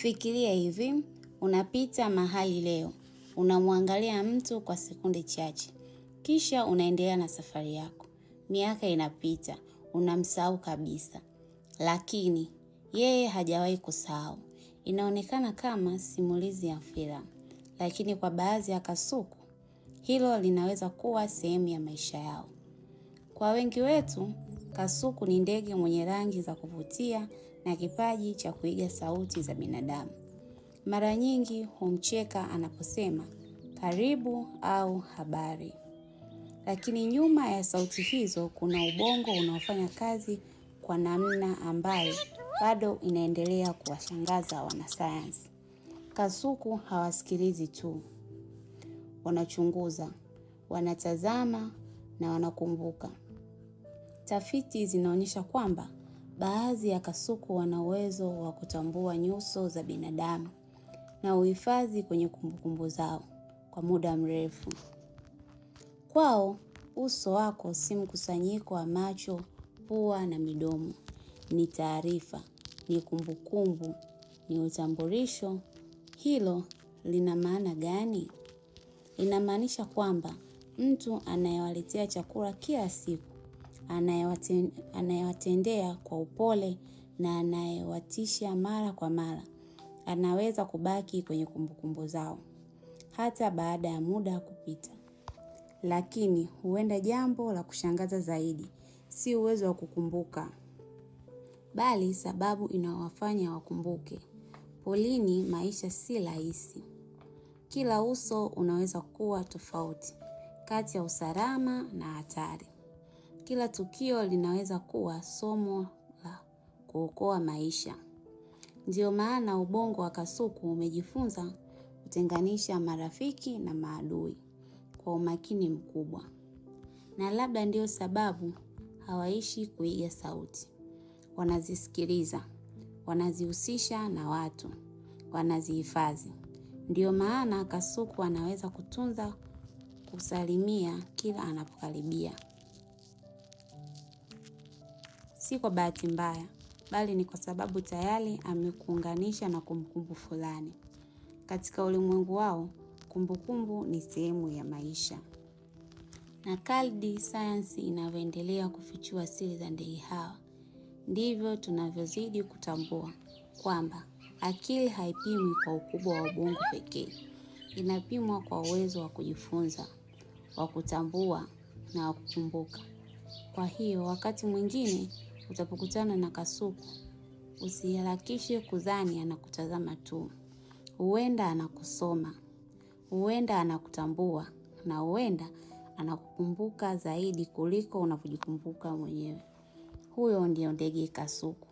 Fikiria hivi, unapita mahali leo, unamwangalia mtu kwa sekunde chache, kisha unaendelea na safari yako. Miaka inapita, unamsahau kabisa, lakini yeye hajawahi kusahau. Inaonekana kama simulizi ya filamu, lakini kwa baadhi ya kasuku, hilo linaweza kuwa sehemu ya maisha yao. Kwa wengi wetu, kasuku ni ndege mwenye rangi za kuvutia na kipaji cha kuiga sauti za binadamu. Mara nyingi humcheka anaposema karibu au habari. Lakini nyuma ya sauti hizo kuna ubongo unaofanya kazi kwa namna ambayo bado inaendelea kuwashangaza wanasayansi. Kasuku hawasikilizi tu, wanachunguza, wanatazama na wanakumbuka. Tafiti zinaonyesha kwamba baadhi ya kasuku wana uwezo wa kutambua nyuso za binadamu na uhifadhi kwenye kumbukumbu zao kwa muda mrefu. Kwao, uso wako si mkusanyiko wa macho, pua na midomo. Ni taarifa, ni kumbukumbu, ni utambulisho. Hilo lina maana gani? Inamaanisha kwamba mtu anayewaletea chakula kila siku, anayewatendea kwa upole na anayewatisha mara kwa mara, anaweza kubaki kwenye kumbukumbu zao hata baada ya muda kupita. Lakini huenda jambo la kushangaza zaidi si uwezo wa kukumbuka, bali sababu inawafanya wakumbuke. Polini maisha si rahisi. Kila uso unaweza kuwa tofauti kati ya usalama na hatari. Kila tukio linaweza kuwa somo la kuokoa maisha. Ndio maana ubongo wa kasuku umejifunza kutenganisha marafiki na maadui kwa umakini mkubwa. Na labda ndio sababu hawaishi kuiga sauti. Wanazisikiliza, wanazihusisha na watu, wanazihifadhi. Ndio maana kasuku anaweza kutunza, kusalimia kila anapokaribia. Si kwa bahati mbaya, bali ni kwa sababu tayari amekuunganisha na kumbukumbu fulani. Katika ulimwengu wao, kumbukumbu ni sehemu ya maisha. Na kadri sayansi inavyoendelea kufichua siri za ndege hawa, ndivyo tunavyozidi kutambua kwamba akili haipimwi kwa ukubwa wa ubongo pekee. Inapimwa kwa uwezo wa kujifunza, wa kutambua na wa kukumbuka. Kwa hiyo wakati mwingine utapokutana na kasuku, usiharakishe kudhani anakutazama tu. Huenda anakusoma, huenda anakutambua, na huenda anakukumbuka zaidi kuliko unavyojikumbuka mwenyewe. Huyo ndio ndege kasuku.